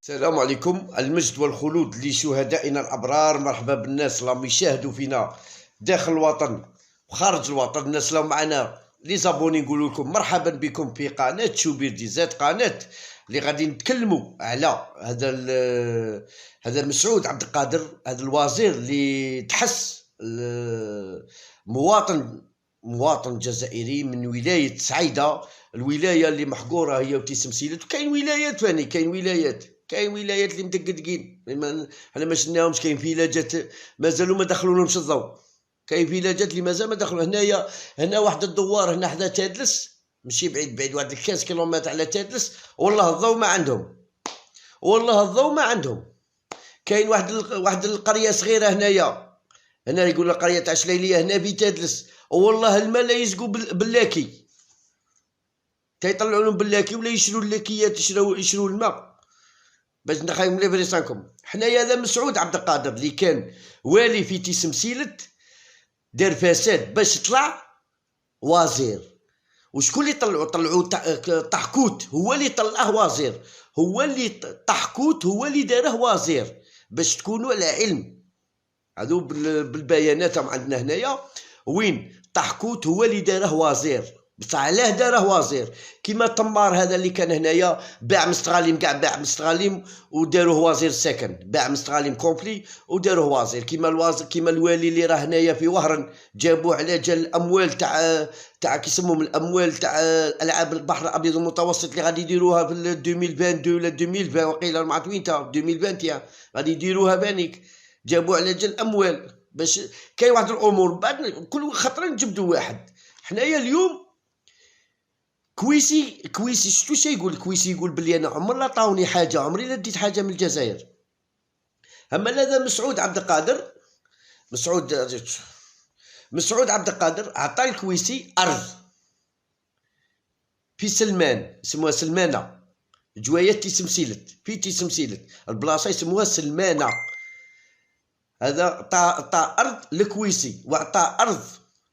السلام عليكم. المجد والخلود لشهدائنا الأبرار. مرحبا بالناس اللي يشاهدوا فينا داخل الوطن وخارج الوطن. الناس اللي معنا لي زابوني نقول لكم مرحبا بكم في قناة شوبير دي زاد، قناة اللي غادي نتكلموا على هذا مسعود عبد القادر، هذا الوزير اللي تحس مواطن جزائري من ولاية سعيدة، الولاية اللي محقورة هي وتيسم سيلت. وكاين ولايات ثاني، كاين ولايات اللي مدقدقين حنا ما شفناهمش. كاين فيلاجات مازالوا ما دخلولهمش الضوء، كاين فيلاجات اللي مازال ما دخلوا. هنا واحد الدوار هنا حدا تادلس، ماشي بعيد واحد 15 كيلومتر على تادلس، والله الضوء ما عندهم. كاين واحد القريه صغيره هنا يقول لك قريه عشليليه هنا في تادلس، والله الماء لا يسقوا باللاكي، تيطلعوا لهم باللاكي ولا يشروا اللاكيات، يشروا الماء باش نخايم لي فريسانكم. حنايا هذا مسعود عبد القادر اللي كان والي في تيسم سيلت دار فساد باش طلع وزير. وشكون اللي طلعوا طحكوت هو اللي طلعه وزير، هو اللي طحكوت هو اللي داره وزير، باش تكونوا على علم. هذو بالبيانات عندنا هنايا وين طحكوت هو اللي داره وزير. بصح علاه داره وزير؟ كيما تمار هذا اللي كان هنايا باع مستغاليم، كاع باع مستغاليم وداروه وزير سكن، باع مستغاليم كومبلي وداروه وزير. كيما الوالي اللي راه هنايا في وهران، جابوه على جال الاموال تاع كيسموهم الاموال تاع العاب البحر الابيض المتوسط اللي غادي يديروها في 2022 ولا 2020 وقيلا ما عرفت وين تا 2021 غادي يديروها بانيك. جابوه على جال الاموال باش كاين واحد الامور بعد كل خطره نجبدوا واحد. حنايا اليوم كويسي شتو شي يقول كويسي؟ يقول بلي انا عمر لا عطاوني حاجه، عمري لا ديت حاجه من الجزائر. اما هذا مسعود عبد القادر، مسعود عبد القادر عطى الكويسي ارض في سلمان، يسموها سلمانه، جوايه تيسم سيلت، في تيسم سيلت البلاصه يسموها سلمانه. هذا عطى ارض لكويسي، وعطى ارض،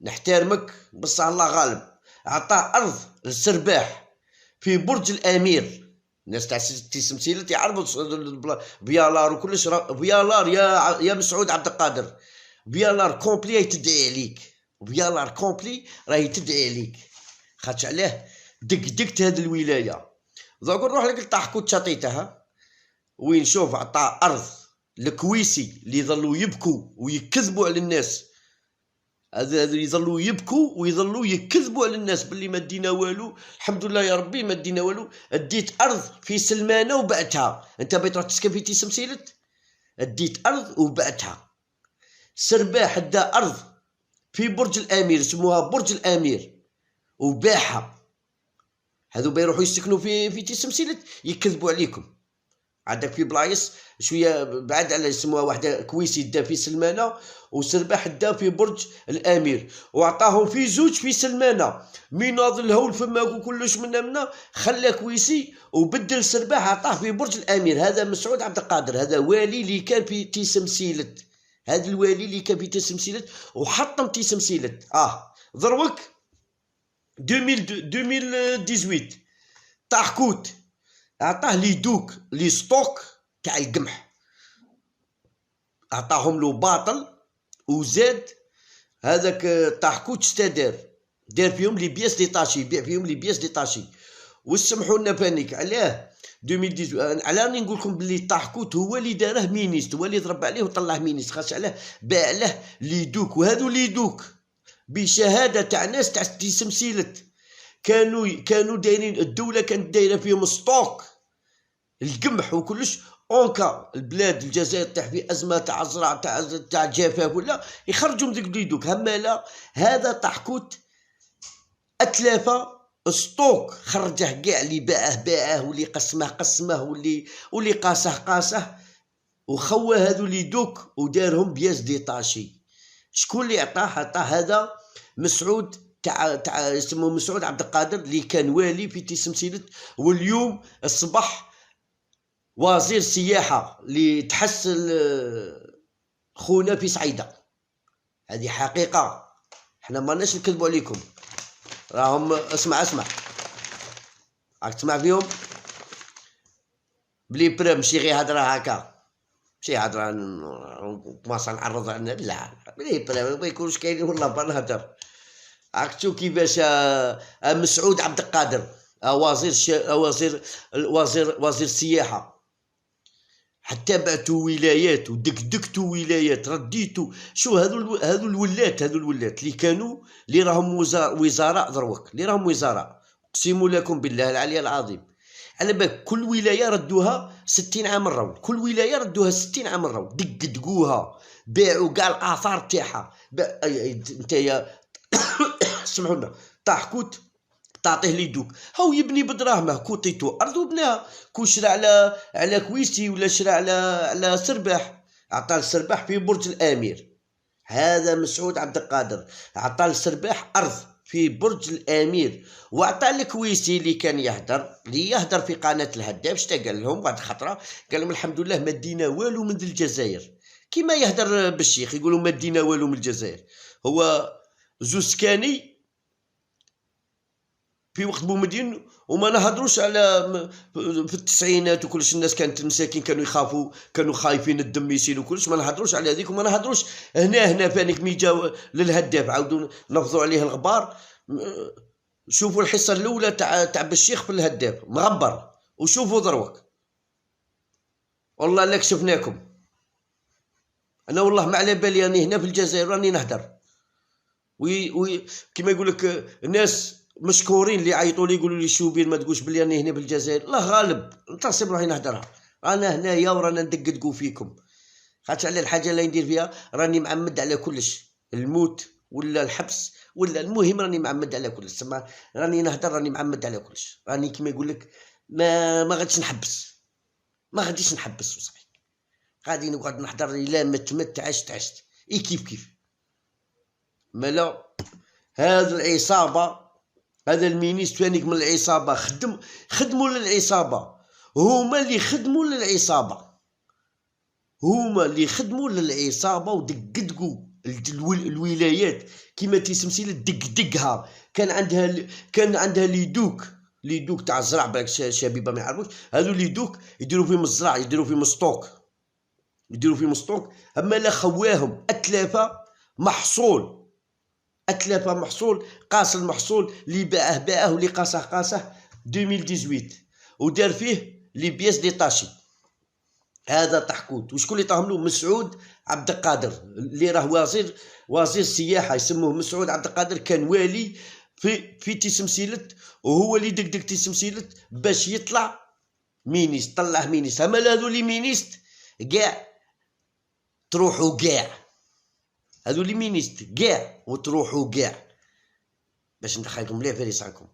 نحترمك بصح الله غالب، عطى ارض للسرباح في برج الامير. الناس تاع تيسم سيلت يعرفوا فيالار وكلش، فيالار يا مسعود عبد القادر، فيالار كومبلي تدعي عليك، فيالار كومبلي راهي تدعي عليك، خاطش علاه دقت هذه الولايه. دوك نروح لك لطاحكوت شطيتها وين شوف عطى ارض الكويسي اللي يظلوا يبكوا ويكذبوا على الناس. هذا يظلوا يبكوا ويظلوا يكذبوا على الناس باللي ما دينا والو. الحمد لله يا ربي ما دينا والو. اديت ارض في سلمانه وبعتها. انت بغيت تروح تسكن في تيسم سيلت، اديت ارض وبعتها. سرباح دا ارض في برج الامير، يسموها برج الامير، وباعها. هذو بيروحوا يسكنوا في تيسم سيلت يكذبوا عليكم. عندك في بلايص شويه بعد على يسموها واحده كويسي دا في سلمانه، وسرباح دا في برج الامير، وعطاهم في زوج في سلمانه. مناض الهول فماك وكلش منا خلى كويسي وبدل سرباح عطاه في برج الامير. هذا مسعود عبد القادر، هذا والي اللي كان في تيسم سيلت، هذا الوالي اللي كان في تيسم سيلت وحطم تيسم سيلت. ضروك 2018 طاحكوت عطاه لي دوك لي ستوك تاع القمح، عطاهم له باطل. وزاد هذاك طاحكوت شتا دار فيهم لي بياس ديطاشي، يبيع فيهم لي بياس ديطاشي. وسمحوا لنا بانيك علاه 2018. على راني نقول لكم بلي طاحكوت هو اللي داره مينيست، هو اللي ضرب عليه وطلعه مينيست، خاص علاه باع له لي دوك. وهذو لي دوك بشهاده تاع ناس تاع تيسم سيلت، كانوا دايرين، الدوله كانت دايره فيهم ستوك القمح وكلش. اونكا البلاد الجزائر تاع في ازمه تاع زرع تاع جفاف ولا يخرجوا من ديك ليدوك. هما لا، هذا طاحكوت اتلافه ستوك، خرجه كاع، اللي باعه واللي قسمه واللي قاسه وخوى هذو ليدوك ودارهم بياس ديطاشي. شكون اللي عطاه هذا مسعود تاع يسموه مسعود عبد القادر اللي كان والي في تيسم سيلت، واليوم اصبح وزير السياحه اللي تحس خونا في سعيده. هذه حقيقه، حنا ما ناش نكذبوا عليكم. راهم اسمع راك تسمع فيهم بلي برا ماشي غير هضره هكا، ماشي هضره كماصا نعرض عنا، لا بلي برا ما يكونوش كاينين والله بنهضر. عرفتو كيفاش مسعود عبد القادر وزير السياحه، حتى بعتو ولايات ودكدكتو ولايات رديتو. شو هذو الولات اللي كانوا اللي راهم وزراء دروك، اللي راهم وزراء، اقسم لكم بالله العلي العظيم. على بالك كل ولايه ردوها 60 عام الراوند، كل ولايه ردوها 60 عام الراوند، دقدقوها، باعوا كاع الاثار تاعها. نتايا سمعوا لنا، طاح كوت تعطيه ليدوك، هاو يبني بدراهمه، كوطيتو ارض وبناها. كون شرا على كويسي ولا شرا على سرباح، عطى السرباح في برج الامير. هذا مسعود عبد القادر عطى السرباح ارض في برج الامير، وعطى الكويسي اللي كان يهدر في قناه الهداف. شتا قال لهم بعد خطره؟ قال لهم الحمد لله ما دينا والو من الجزائر، كيما يهدر بالشيخ يقولوا ما دينا والو من الجزائر. هو زوسكاني في وقت بومدين، وما نهضروش على في التسعينات وكلش الناس كانت المساكين كانوا يخافوا، كانوا خايفين الدم يسيل وكلش، ما نهضروش على هذيك. وما نهضروش هنا فانيك مي جاو للهداف عاودوا نفضوا عليه الغبار. شوفوا الحصه الاولى تاع بالشيخ في الهداف مغبر، وشوفوا دروك والله لا كشفناكم. انا والله ما على بالي راني هنا في الجزائر راني نهدر، كيما يقول لك الناس مشكورين اللي عيطوا لي يقولوا لي شوبين ما تقولش بلي راني هنا بالجزائر. الله غالب نتصل روحي نهدرها، انا هنايا ورانا ندقدقو فيكم. خاطر على الحاجه اللي ندير فيها راني معمد على كلش، الموت ولا الحبس ولا المهم راني معمد على كلش. تسمى راني نهدر راني معمد على كلش، راني كيما يقول لك ما غاديش نحبس، ما غاديش نحبس وصافي، غادي نقعد نحضر الى مت عشت كيف مالا. هذا العصابه، هذا المينيستر هانيك من العصابه خدموا للعصابه، هما اللي خدموا للعصابه ودقدقوا الولايات كيما تيسمسيله دقدقها. كان عندها ليدوك تاع الزرع، بالك شبيبه ما يعرفوش هذو ليدوك يديروا فيهم الزرع، يديروا فيهم ستوك. اما لا خواهم اتلافه محصول، قاس المحصول اللي باعه واللي قاسه 2018 ودار فيه لي بياس ديتاشي. هذا طحكوت. وشكون اللي طاهم له؟ مسعود عبد القادر اللي راه وزير السياحه، يسموه مسعود عبد القادر، كان والي في تيسمسيلت، وهو اللي دقدق تيسمسيلت باش يطلع مينيست. طلع مينيست. اما هذو لي مينيست كاع تروحوا كاع، هذو لي مينيست كاع وتروحوا كاع. باش ندخلكم ليه فريسانكم،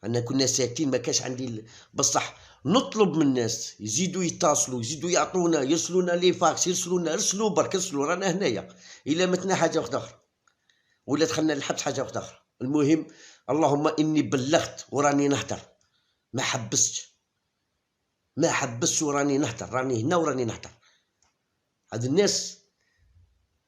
انا كنا ساكتين ما كاش عندي بصح نطلب من الناس يزيدوا يتصلوا، يزيدوا يعطونا، يرسلونا لي فاكس، ارسلوا برك ارسلوا، رانا هنايا. الا متنا حاجه واحده اخرى ولا دخلنا للحبس حاجه واحده اخرى. المهم اللهم اني بلغت وراني نهدر، ما حبستش وراني نهدر، راني هنا وراني نهدر. هاد الناس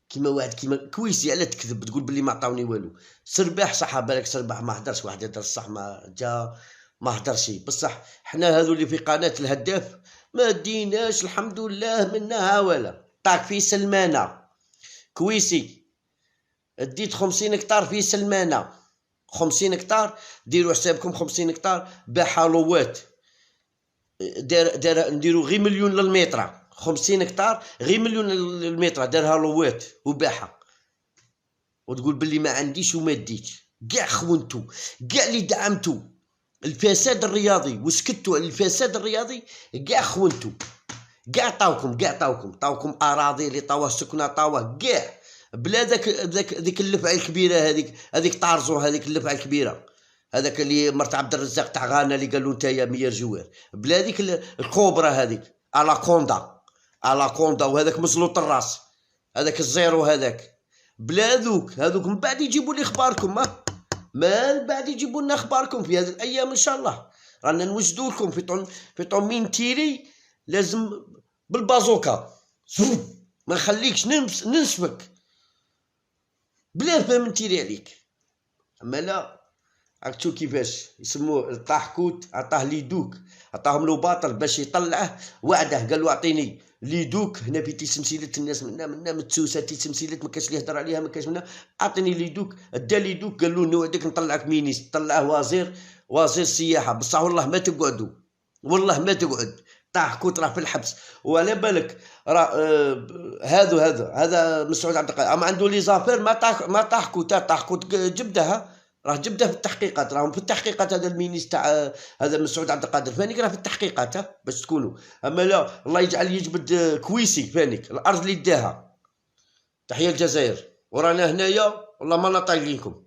كيما واحد كيما كويسي على تكذب تقول بلي ما عطاوني والو. سرباح صح بالك، سرباح ما هدرش، واحد يهدر الصح ما جا ما هدرش. بصح حنا هذو اللي في قناه الهداف ما ديناش الحمد لله منها ولا. طاك في سلمانه كويسي ديت 50 هكتار في سلمانه، 50 هكتار ديروا حسابكم، 50 هكتار باع حلوات، دار نديروا غير مليون للمتر، 50 هكتار غير مليون للمتر دارها لوات وباعها، وتقول باللي ما عنديش وما ديتش. كاع خونتو، كاع اللي دعمتو الفساد الرياضي وسكتوا على الفساد الرياضي، كاع خونتو، كاع طاوكم اراضي اللي طاوه سكنه طاوه كاع، بلا ذاك اللفعه الكبيره، هذيك طارزو، هذيك اللفعه الكبيره، هذاك اللي مرت عبد الرزاق تاع غانا اللي قالوا نتايا مير جوار، بلا هذيك الكوبرا هذيك على كوندا وهذاك مزلوط الراس، هذاك الزيرو هذاك، بلا هذوك من بعد يجيبوا لي اخباركم. ما بعد يجيبوا لنا اخباركم في هذه الايام ان شاء الله. رانا نوجدوا لكم في طومين تيري، لازم بالبازوكا ما نخليكش ننسفك بلا فهم نتيري عليك. اما لا راك تشوف كيفاش يسموه طاحكوت، عطاه ليدوك، عطاهم له باطل باش يطلعه، وعده قال له اعطيني ليدوك هنا في تيسمسيلت، الناس منا متسوسه، تيسمسيلت ما كاش اللي يهضر عليها، ما كاش منا، اعطيني ليدوك، دا ليدوك قال له نوعدك نطلعك مينيس، طلعه وزير السياحه، بصح والله ما تقعدوا، والله ما تقعد، طاحكوت راه في الحبس، وعلى بالك راه هذا مسعود عبد القادر، اما عنده لي زافير ما طاحكوت جبدها، راه جبده في التحقيقات، راهم في التحقيقات، هذا المينيس تاع هذا مسعود عبد القادر فانيك راه في التحقيقات باش تكونوا، اما لا الله يجعل يجبد كويسي فانيك الارض اللي داها. تحيه الجزائر، ورانا هنايا والله ما طايقينكم.